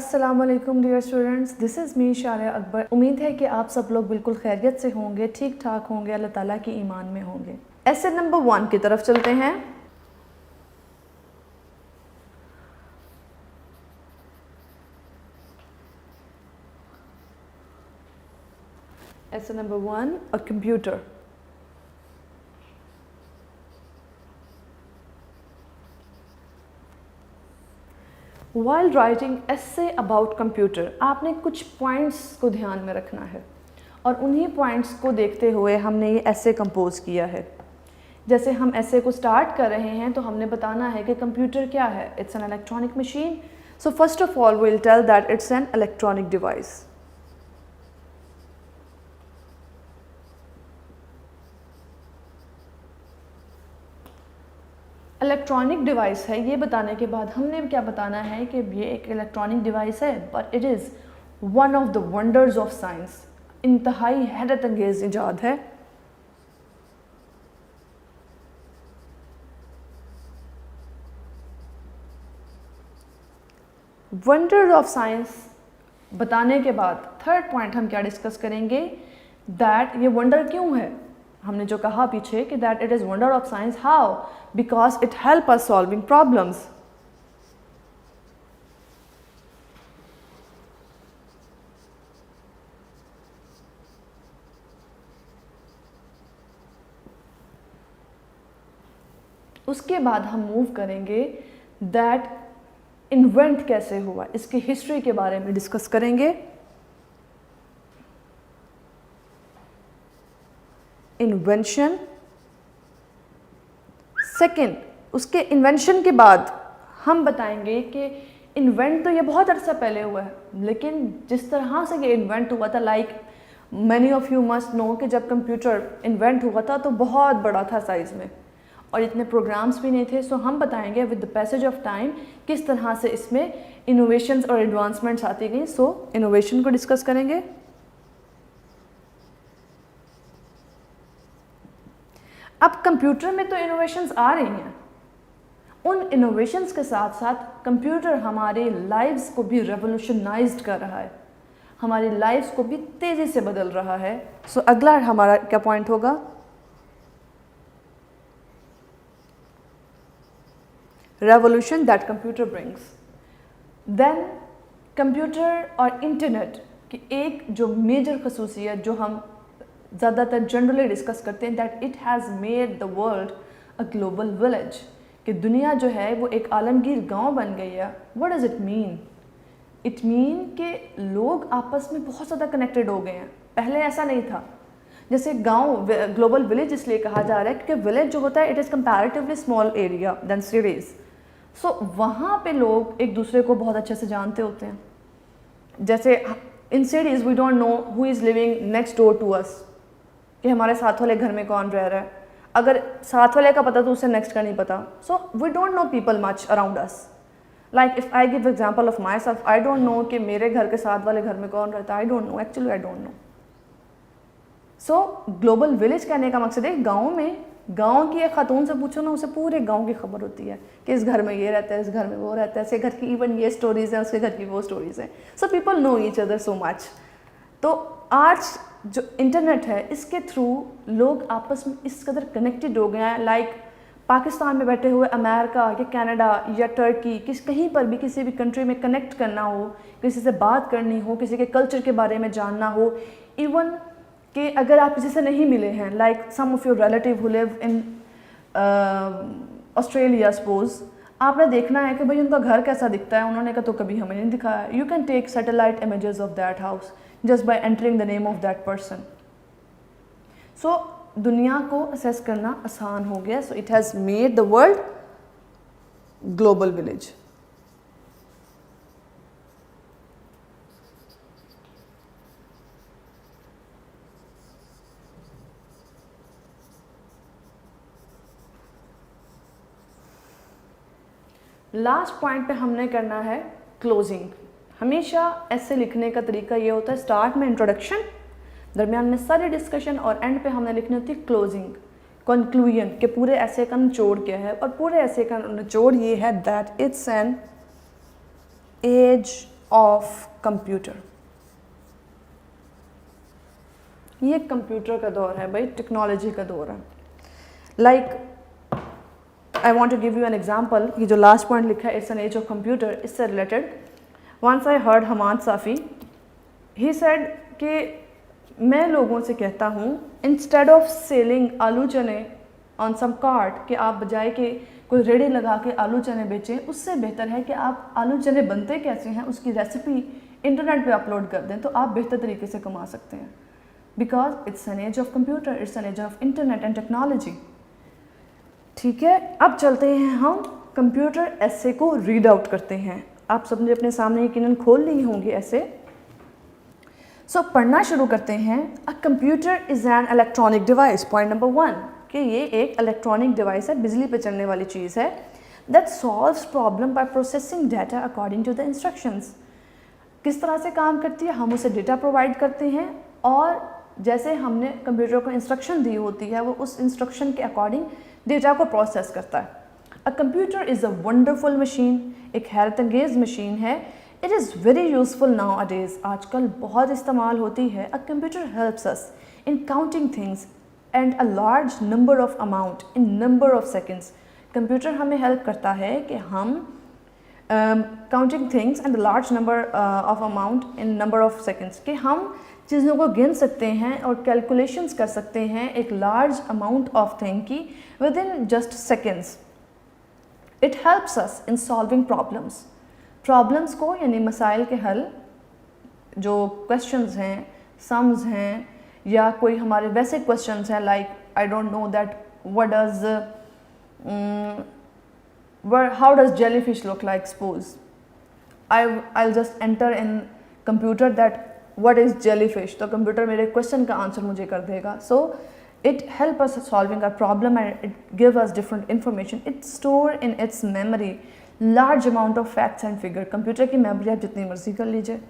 अस्सलाम वालेकुम dear students, this is me Sharia Akbar. उम्मीद है कि आप सब लोग बिल्कुल खैरियत से होंगे, ठीक ठाक होंगे, अल्लाह ताला की ईमान में होंगे। ऐसे नंबर 1 की तरफ चलते हैं। ऐसे number 1, a computer. While writing essay about computer, आपने कुछ पॉइंट्स को ध्यान में रखना है और उन्हीं पॉइंट्स को देखते हुए हमने ये एसे कंपोज किया है। जैसे हम एसे को स्टार्ट कर रहे हैं तो हमने बताना है कि कंप्यूटर क्या है। It's an electronic machine. So first of all we will tell that it's an electronic device. Electronic device है, ये बताने के बाद हमने क्या बताना है कि ये एक इलेक्ट्रॉनिक डिवाइस है, but it is one of the wonders of science. इंतहाई हैरत अंगेज इजाद है। वंडर्स ऑफ साइंस बताने के बाद थर्ड पॉइंट हम क्या डिस्कस करेंगे, दैट ये वंडर क्यों है। हमने जो कहा पीछे कि that it is wonder of science, how, because it help us solving problems. उसके बाद हम मूव करेंगे दैट इन्वेंट कैसे हुआ, इसकी हिस्ट्री के बारे में डिस्कस करेंगे। इन्वेंशन सेकेंड, उसके इन्वेंशन के बाद हम बताएंगे कि इन्वेंट तो ये बहुत अरसा पहले हुआ है, लेकिन जिस तरह से ये इन्वेंट हुआ था, like many of you must know कि जब कंप्यूटर इन्वेंट हुआ था तो बहुत बड़ा था साइज़ में और इतने प्रोग्राम्स भी नहीं थे। सो हम बताएंगे with the passage of time किस तरह से इसमें इनोवेशंस और एडवांसमेंट्स आती गई। सो इनोवेशन को डिस्कस करेंगे। अब कंप्यूटर में तो इनोवेशंस आ रही हैं, उन इनोवेशंस के साथ साथ कंप्यूटर हमारी लाइव्स को भी रेवोल्यूशनाइज्ड कर रहा है, हमारी लाइव्स को भी तेज़ी से बदल रहा है। सो अगला हमारा क्या पॉइंट होगा, revolution that computer brings. Then computer और इंटरनेट की एक जो मेजर खसूसियत जो हम ज़्यादातर जनरली डिस्कस करते हैं, that it has made the world a global village, कि दुनिया जो है वो एक आलमगीर गांव बन गई है। What does it mean? It mean कि लोग आपस में बहुत ज़्यादा कनेक्टेड हो गए हैं। पहले ऐसा नहीं था। जैसे गांव ग्लोबल विलेज इसलिए कहा जा रहा है क्योंकि विलेज जो होता है it is comparatively small area than cities. So वहाँ पे लोग एक दूसरे को बहुत अच्छे से जानते होते हैं। जैसे in cities we don't know who is living next door to us, कि हमारे साथ वाले घर में कौन रह रहा है। अगर साथ वाले का पता तो उसे नेक्स्ट का नहीं पता। So we don't know people much around us. Like if I give example of myself, I don't know कि मेरे घर के साथ वाले घर में कौन रहता है। आई don't no, actually I don't no. So global village कहने का मकसद है गाँव में, गांव की एक खातून से पूछो ना, उसे पूरे गांव की खबर होती है कि इस घर में ये रहता है, इस घर में वो रहता है, इसके घर की इवन ये स्टोरीज़ हैं, उसके घर की वो स्टोरीज़ हैं। So people know each other so much. तो आज जो इंटरनेट है इसके थ्रू लोग आपस में इस कदर कनेक्टेड हो गए हैं। लाइक पाकिस्तान में बैठे हुए अमेरिका या कनाडा या टर्की, कहीं पर भी किसी भी कंट्री में कनेक्ट करना हो, किसी से बात करनी हो, किसी के कल्चर के बारे में जानना हो, इवन कि अगर आप किसी से नहीं मिले हैं, like some of your relative who live in Australia suppose, आपने देखना है कि भाई उनका घर कैसा दिखता है, उन्होंने कहा तो कभी हमें नहीं दिखाया। You can take satellite images of that house just by entering the name of that person. So दुनिया को असेस करना आसान हो गया। So it has made the world global village. Last point पे हमने करना है क्लोजिंग। हमेशा ऐसे लिखने का तरीका ये होता है, स्टार्ट में इंट्रोडक्शन, दरमियान में सारी डिस्कशन और एंड पे हमने लिखनी होती है क्लोजिंग, कंक्लूजन, कि पूरे ऐसे का निचोड़ क्या है। और पूरे ऐसे का निचोड़ ये है that it's an age of computer. ये कंप्यूटर का दौर है भाई, टेक्नोलॉजी का दौर है। Like I want to give you an example. ये जो लास्ट पॉइंट लिखा है it's an age of computer, इससे related once I heard Hamad Safi, he said कि मैं लोगों से कहता हूँ इंस्टेड ऑफ सेलिंग आलू चने ऑन सम कार्ट, कि आप बजाय कि कोई रेडी लगा के आलू चने बेचें, उससे बेहतर है कि आप आलू चने बनते कैसे हैं उसकी रेसिपी इंटरनेट पे अपलोड कर दें, तो आप बेहतर तरीके से कमा सकते हैं। Because it's an age of computer, it's an age of internet and technology. ठीक है, अब चलते हैं हम कंप्यूटर ऐसे को रीड आउट करते हैं। आप सबने अपने सामने यकीनन खोल ली होंगी ऐसे। सो पढ़ना शुरू करते हैं। अ computer is an electronic device, point number 1, कि ये एक इलेक्ट्रॉनिक डिवाइस है, बिजली पे चलने वाली चीज़ है, that solves problem by processing data according to the instructions. किस तरह से काम करती है, हम उसे डेटा प्रोवाइड करते हैं और जैसे हमने कंप्यूटर को इंस्ट्रक्शन दी होती है वो उस इंस्ट्रक्शन के अकॉर्डिंग डेटा को प्रोसेस करता है। A computer is a wonderful machine, एक हैरत अंगेज़ मशीन है। It is very useful nowadays, आजकल बहुत इस्तेमाल होती है। A computer helps us in counting things and a large number of amount in number of seconds. Computer हमें हेल्प करता है कि हम counting things and large number of amount in number of seconds, कि हम चीज़ों को गिन सकते हैं और कैलकुलेशंस कर सकते हैं एक लार्ज अमाउंट ऑफ थिंग की with in just seconds. It helps us in solving problems को, यानी मसाइल के हल, जो क्वेश्चंस हैं, सम्स हैं, या कोई हमारे वैसे क्वेश्चंस हैं like I don't know that what does how does jellyfish look like, suppose I'll just enter in computer that what is jellyfish, तो कंप्यूटर मेरे क्वेश्चन का आंसर मुझे कर देगा। So it help us solving a problem and it give us different information. It store in its memory large amount of facts and figure. Computer की memory आप जितनी मर्जी कर लीजिए,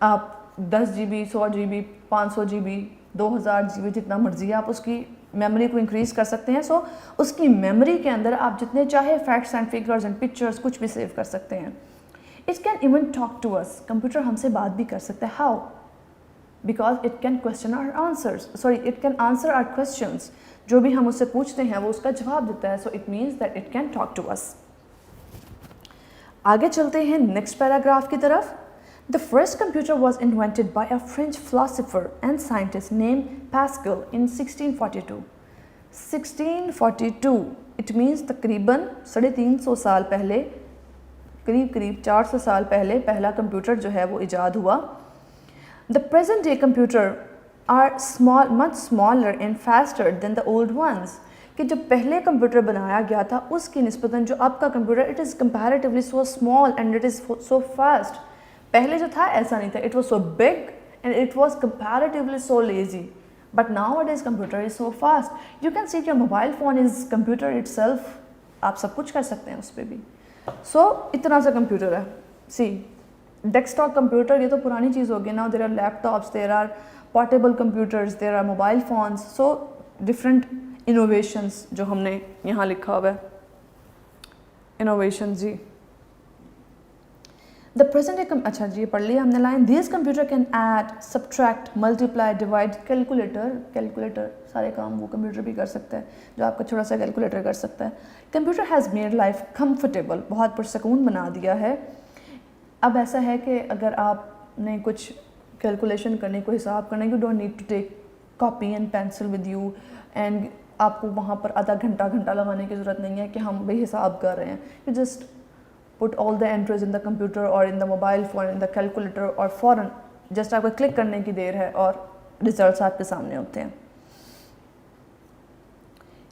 आप 10 GB 100 GB 500 GB 2000 GB जितना मर्जी आप उसकी मेमोरी को इंक्रीज़ कर सकते हैं। सो उसकी मेमोरी के अंदर आप जितने चाहे facts and figures and pictures कुछ भी सेव कर सकते हैं। It can even talk to us, computer हमसे बात भी कर सकता है। How? Because it can question our answers, it can answer our questions. जो भी हम उससे पूछते हैं वो उसका जवाब देता है। So it means that it can talk to us. आगे चलते हैं नेक्स्ट पैराग्राफ की तरफ। The first computer was invented by a French philosopher and scientist name Pascal in 1642। 1642 it means तकरीबन 350 साल पहले, करीब 400 साल पहले पहला कंप्यूटर जो है वो इजाद हुआ। The present day computer are small, much smaller and faster than the old ones, कि जब पहले कंप्यूटर बनाया गया था उसकी निस्बतन जो अब का computer it is comparatively so small and it is so fast. पहले जो था ऐसा नहीं था, it was so big and it was comparatively so lazy, but now it is computer is so fast. You can see your mobile phone is computer itself, आप सब कुछ कर सकते हैं उस पर भी। सो इतना सा कंप्यूटर है। सी डेस्कटॉप कंप्यूटर ये तो पुरानी चीज़ होगी ना। There are laptops, there are portable computers, there are mobile phones. So different innovations जो हमने यहाँ लिखा हुआ है, इनोवेशन जी। द प्रेजेंट, अच्छा जी पढ़ लिया हमने line. This computer can add, subtract, multiply, divide. Calculator सारे काम वो कंप्यूटर भी कर सकता है, जो आपका छोटा सा कैलकुलेटर कर सकता है। Computer has made life comfortable, बहुत पुरसकून बना दिया है। अब ऐसा है कि अगर आपने कुछ कैलकुलेशन करने को, हिसाब करने, you don't need to take copy and pencil with you, and आपको वहाँ पर आधा घंटा लगाने की ज़रूरत नहीं है कि हम भाई हिसाब कर रहे हैं। You just put all the entries in the computer और in the mobile phone in the calculator, और फ़ौरन जस्ट आपको क्लिक करने की देर है और रिजल्ट्स आपके सामने होते हैं।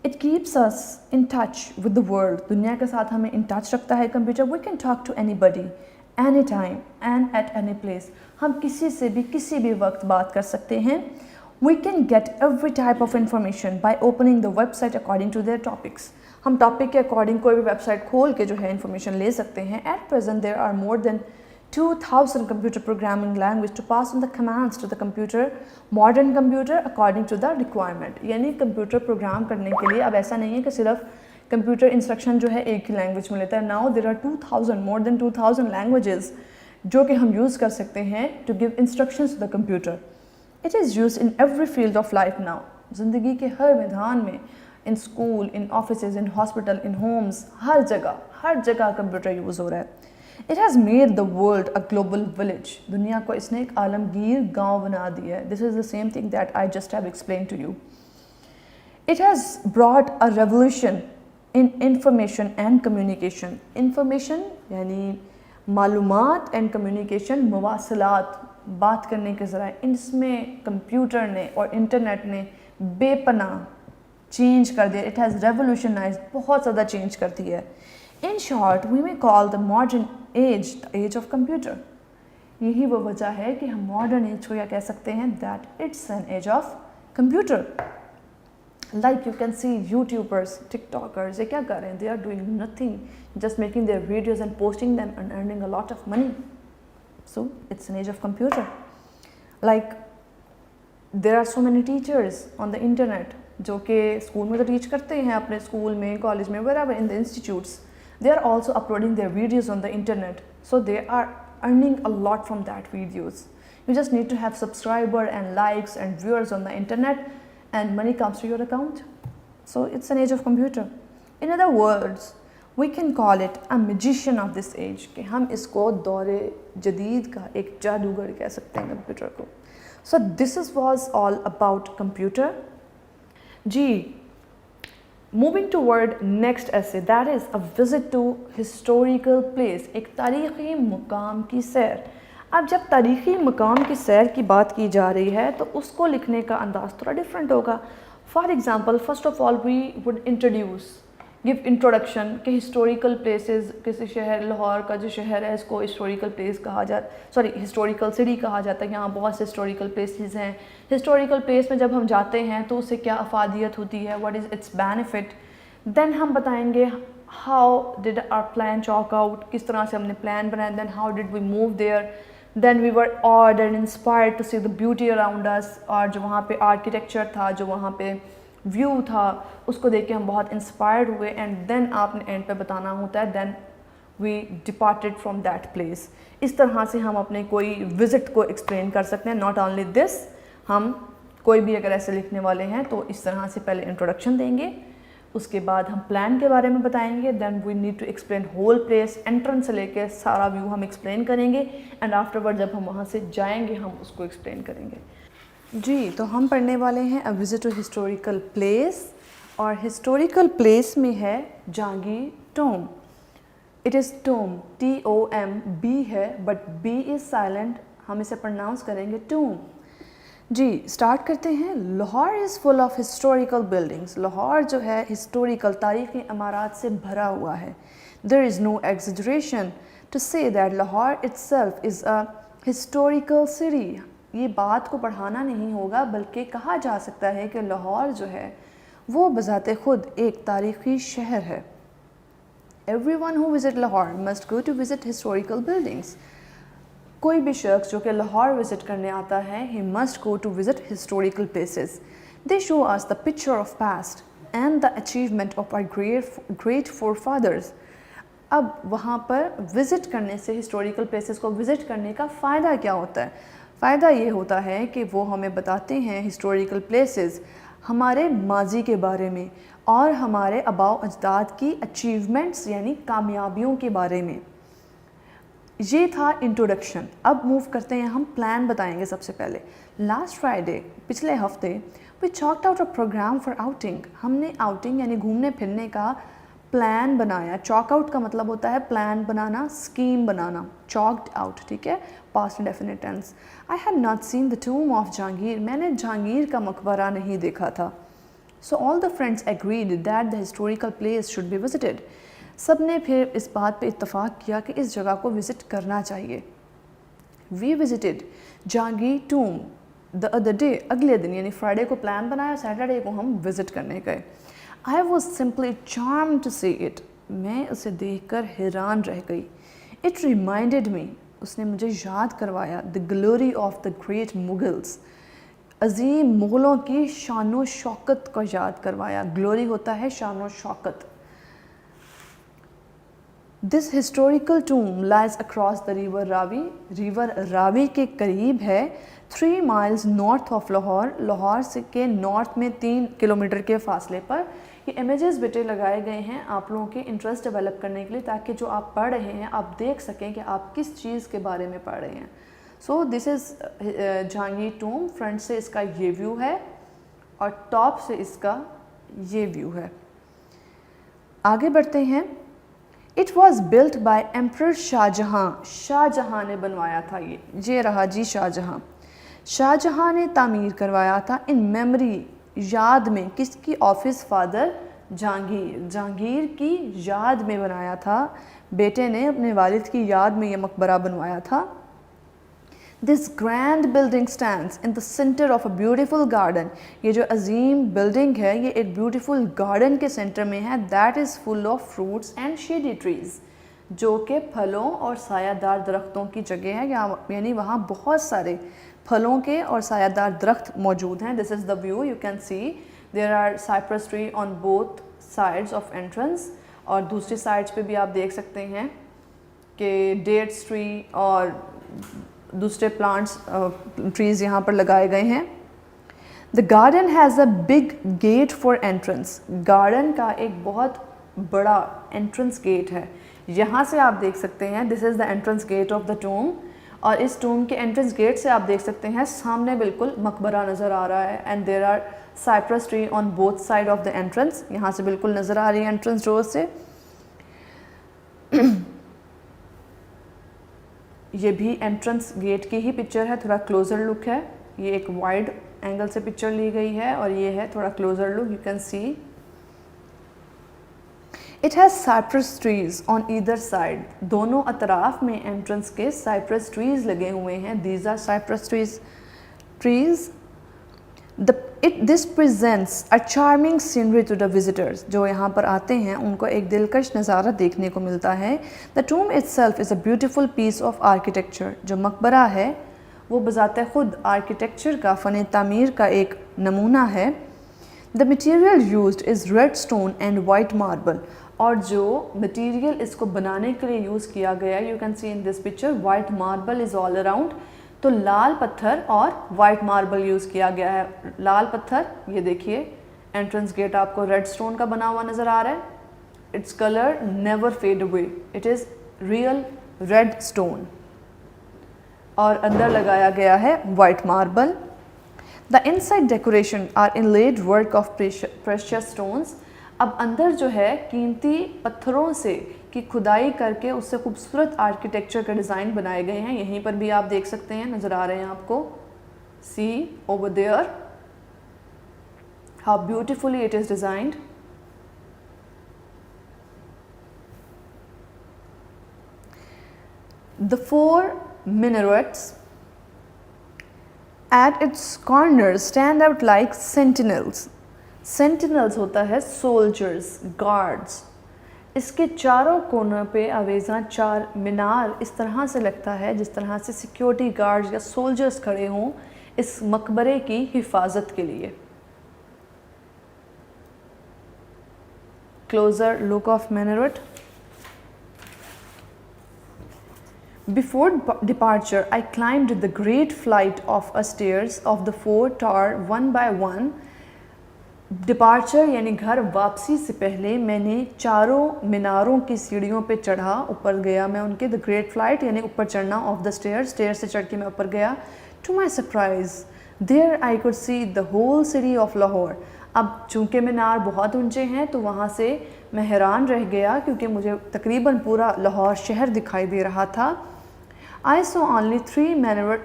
It keeps us in touch with the world, दुनिया के साथ हमें इन टच रखता है computer. We can talk to anybody, any time and at any place. हम किसी से भी किसी भी वक्त बात कर सकते हैं। We can get every type of information by opening the website according to their topics. हम टॉपिक के अकॉर्डिंग कोई भी वेबसाइट खोल के जो है इन्फॉर्मेशन ले सकते हैं। At present there are more than 2000 computer programming language to pass on the commands to the computer, modern computer according to the requirement. यानी कंप्यूटर प्रोग्राम करने के लिए अब ऐसा नहीं है कि सिर्फ कंप्यूटर इंस्ट्रक्शन जो है एक ही लैंग्वेज में लेता है। Now there are 2000, more than 2000 languages जो कि हम यूज़ कर सकते हैं to give instructions to the computer. It is use in every field of life now. ज़िंदगी के हर मैदान में, in school, in offices, in hospital, in homes, हर जगह कंप्यूटर यूज़ हो रहा है। It has made the world a global village. दुनिया को इसने एक आलमगीर गाँव बना दिया है। This is the same thing that I just have explain to you. It has brought a revolution in information and communication. Information यानी मालूमात and communication मवासलात, बात करने के ज़राए, इसमें कंप्यूटर ने और इंटरनेट ने बेपनाह चेंज कर दिया। It has revolutionized, बहुत ज़्यादा चेंज कर दिया है। In short, we may call the modern age the age of computer. यही वो वजह है कि हम मॉडर्न एज को क्या कह सकते हैं, that it's an age of computer. Like you can see YouTubers, TikTokers, ये क्या कर रहे हैं? They are doing nothing, just making their videos and posting them and earning a lot of money. So it's an age of computer. Like there are so many teachers on the internet जो कि school में तो teach करते हैं, अपने school में, college में, wherever in the institutes. They are also uploading their videos on the internet. So they are earning a lot from that videos. You just need to have subscriber and likes and viewers on the internet, and money comes to your account. So it's an age of computer. In other words, we can call it a magician of this age, कि हम इसको दौरे जदीद का एक जादूगर कह सकते हैं कंप्यूटर को। So this was all about computer. Ji, moving toward next essay, that is a visit to historical place, एक तारीख़ी मुकाम की सैर। अब जब तारीख़ी मकाम की सैर की बात की जा रही है तो उसको लिखने का अंदाज़ थोड़ा डिफरेंट होगा। For example, first of all we would give introduction कि हिस्टोरिकल प्लेसेस, किसी शहर, लाहौर का जो शहर है इसको हिस्टोरिकल प्लेस कहा जाता, हिस्टोरिकल सिटी कहा जाता है। यहाँ बहुत से हिस्टोरिकल प्लेसेस हैं। हिस्टोरिकल प्लेस में जब हम जाते हैं तो उससे क्या अफादियत होती है, what is its benefit. Then हम बताएंगे how did our plan chalk out, किस तरह से हमने प्लान बनाया, then how did we move there, then we were awed and inspired to see the beauty around us, और जो वहाँ पे आर्किटेक्चर था, जो वहाँ पे व्यू था, उसको देख के हम बहुत इंस्पायर्ड हुए। एंड देन आपने एंड पे बताना होता है then we departed from that place. इस तरह से हम अपने कोई विज़िट को एक्सप्लेन कर सकते हैं। नॉट ओनली दिस, हम कोई भी अगर ऐसे लिखने वाले हैं तो इस तरह से पहले इंट्रोडक्शन देंगे, उसके बाद हम प्लान के बारे में बताएंगे, then we need to explain whole place, entrance से लेके सारा व्यू हम एक्सप्लेन करेंगे, एंड आफ्टरवर्ड जब हम वहाँ से जाएंगे हम उसको एक्सप्लेन करेंगे। जी, तो हम पढ़ने वाले हैं a visit to historical place, और हिस्टोरिकल प्लेस में है Jahangir tomb. It is tomb, TOMB है, बट B इज़ साइलेंट, हम इसे प्रोनाउंस करेंगे टॉम। जी, स्टार्ट करते हैं। Lahore is full of historical buildings. Lahore जो है हिस्टोरिकल, तारीख़ी इमारात से भरा हुआ है। There is no exaggeration to say that Lahore itself is a historical city. ये बात को बढ़ाना नहीं होगा, बल्कि कहा जा सकता है कि लाहौर जो है वो बज़ाते ख़ुद एक तारीख़ी शहर है। Everyone who visit Lahore must go to visit historical buildings. कोई भी शख्स जो कि लाहौर विज़िट करने आता है, he must go to visit historical places. They show us the picture of past and the achievement of our great forefathers. अब वहाँ पर विज़िट करने से, हिस्टोरिकल प्लेसेस को विज़िट करने का फ़ायदा क्या होता है? फ़ायदा ये होता है कि वो हमें बताते हैं हिस्टोरिकल प्लेसेस हमारे माजी के बारे में और हमारे आबाओ अजदाद की अचीवमेंट्स यानी कामयाबियों के बारे में। ये था इंट्रोडक्शन। अब मूव करते हैं, हम प्लान बताएंगे सबसे पहले। लास्ट फ्राइडे, पिछले हफ्ते, we chalked out a programme for outing. हमने आउटिंग यानी घूमने फिरने का प्लान बनाया। चॉक आउट का मतलब होता है प्लान बनाना, स्कीम बनाना। चॉक्ड आउट, ठीक है, past indefinite tense. I had not seen the tomb of Jahangir. मैंने जहांगीर का मकबरा नहीं देखा था। So all the friends agreed that the historical place should be visited. सब ने फिर इस बात पे इत्तफाक किया कि इस जगह को विज़िट करना चाहिए। We visited Jahangir tomb the other day. अगले दिन यानी फ्राइडे को प्लान बनाया, सैटरडे को हम विज़िट करने गए। I was simply charmed to see it. मैं उसे देखकर हैरान रह गई। इट रिमाइंडेड मी, उसने मुझे याद करवाया, the glory of the great Mughals. अजीम मुग़लों की शान शौकत को याद करवाया। ग्लोरी होता है शान शौकत। This historical tomb lies across the river Ravi, river Ravi के करीब है, 3 miles north of Lahore, Lahore से के नॉर्थ में 3 किलोमीटर के फासले पर। ये इमेजेस बेटे लगाए गए हैं आप लोगों के इंटरेस्ट डेवलप करने के लिए, ताकि जो आप पढ़ रहे हैं आप देख सकें कि आप किस चीज़ के बारे में पढ़ रहे हैं। So this is Jahangir tomb, front से इसका ये व्यू है और टॉप से इसका ये व्यू है। आगे बढ़ते हैं। It was built by emperor Shahjahan, Shahjahan ने बनवाया था ये रहा जी शाहजहाँ, शाहजहाँ ने तामीर करवाया था। इन मेमोरी, याद में, किसकी? ऑफिस फादर जहांगीर, जहांगीर की याद में बनाया था। बेटे ने अपने वालिद की याद में ये मकबरा बनवाया था। This grand building stands in the centre of a beautiful garden, ये जो अजीम बिल्डिंग है ये एक ब्यूटीफुल गार्डन के सेंटर में है। That is full of fruits and shady trees, जो कि फलों और सायादार दरख्तों की जगह है, यानी वहाँ बहुत सारे फलों के और सायादार दरख्त मौजूद हैं। This is the view, you can see there are cypress tree on both sides of entrance, और दूसरी साइड्स पे भी आप देख सकते हैं कि डेट्स ट्री और दूसरे प्लांट्स ट्रीज़ यहाँ पर लगाए गए हैं। The garden has a big get for entrance, garden का एक बहुत बड़ा एंट्रेंस गेट है, यहाँ से आप देख सकते हैं। This is the entrance gate of the tomb, और इस टूम के एंट्रेंस गेट से आप देख सकते हैं सामने बिल्कुल मकबरा नज़र आ रहा है। And there are cypress tree on both side of the entrance, यहाँ से बिल्कुल नज़र आ रही है एंट्रेंस डोर से। ये भी एंट्रेंस गेट की ही पिक्चर है, थोड़ा क्लोज़र लुक है, ये एक वाइड एंगल से पिक्चर ली गई है और ये है थोड़ा closer look, you can see. It has cypress trees on either side, दोनों अतराफ में एंट्रेंस के साइप्रस ट्रीज लगे हुए हैं। These are cypress trees. This presents a charming scenery to the visitors, जो यहाँ पर आते हैं उनको एक दिलकश नज़ारा देखने को मिलता है। The tomb itself is a beautiful piece of architecture, जो मकबरा है वो बज़ाते ख़ुद आर्किटेक्चर का, फ़न तामीर का एक नमूना है। The material used is red stone and white marble, और जो मटीरियल इसको बनाने के लिए यूज़ किया गया है, you can C in this picture, white marble is all around, तो लाल पत्थर और वाइट मार्बल यूज़ किया गया है। लाल पत्थर, ये देखिए एंट्रेंस गेट आपको रेड स्टोन का बना हुआ नज़र आ रहा है, its colour never fade away, it is real red stone, और अंदर लगाया गया है white marble. The inside decoration are inlaid work of precious stones, अब अंदर जो है कीमती पत्थरों से की खुदाई करके उससे खूबसूरत आर्किटेक्चर के डिज़ाइन बनाए गए हैं। यहीं पर भी आप देख सकते हैं, नज़र आ रहे हैं आपको, see over there how beautifully it is designed. The 4 minarets at its corners stand out like sentinels. Sentinels होता है सोल्जर्स, गार्ड्स। इसके चारों कोनों पे आवेज़ां 4 मीनार इस तरह से लगता है जिस तरह से सिक्योरिटी गार्ड्स या सोल्जर्स खड़े हों इस मकबरे की हिफाजत के लिए। Closure look of minaret. Before departure, I climbed the great flight of stairs of the 4 tower one by one. Departure यानी घर वापसी से पहले मैंने चारों मीनारों की सीढ़ियों पे चढ़ा, ऊपर गया मैं उनके। द ग्रेट फ्लाइट यानी ऊपर चढ़ना, ऑफ द स्टेयर, स्टेयर से चढ़ के मैं ऊपर गया। To my surprise there I could see the whole city of Lahore. अब चूँकि मीनार बहुत ऊंचे हैं तो वहाँ से मैं हैरान रह गया क्योंकि मुझे तकरीबन पूरा लाहौर शहर दिखाई दे रहा था। I saw only 3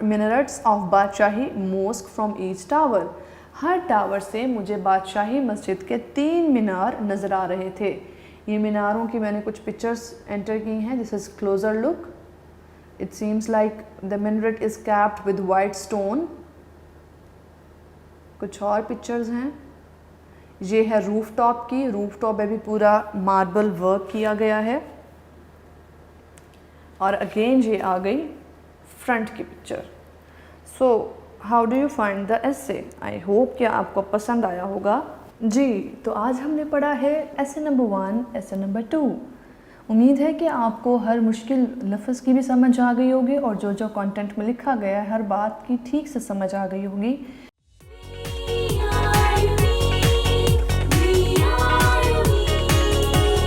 minarets of Badshahi mosque from each tower. हर टावर से मुझे बादशाही मस्जिद के 3 मीनार नज़र आ रहे थे। ये मीनारों की मैंने कुछ पिक्चर्स एंटर की हैं। This is closure look. It seems like the minaret is capped with white stone. कुछ और पिक्चर्स हैं। ये है रूफ टॉप की, रूफ टॉप में भी पूरा मार्बल वर्क किया गया है। और अगेन ये आ गई फ्रंट की picture. So how do you find the essay? I hope कि आपको पसंद आया होगा जी। तो आज हमने पढ़ा है एसे नंबर 1, एसे नंबर 2। उम्मीद है कि आपको हर मुश्किल लफ्ज़ की भी समझ आ गई होगी और जो जो कंटेंट में लिखा गया है हर बात की ठीक से समझ आ गई होगी।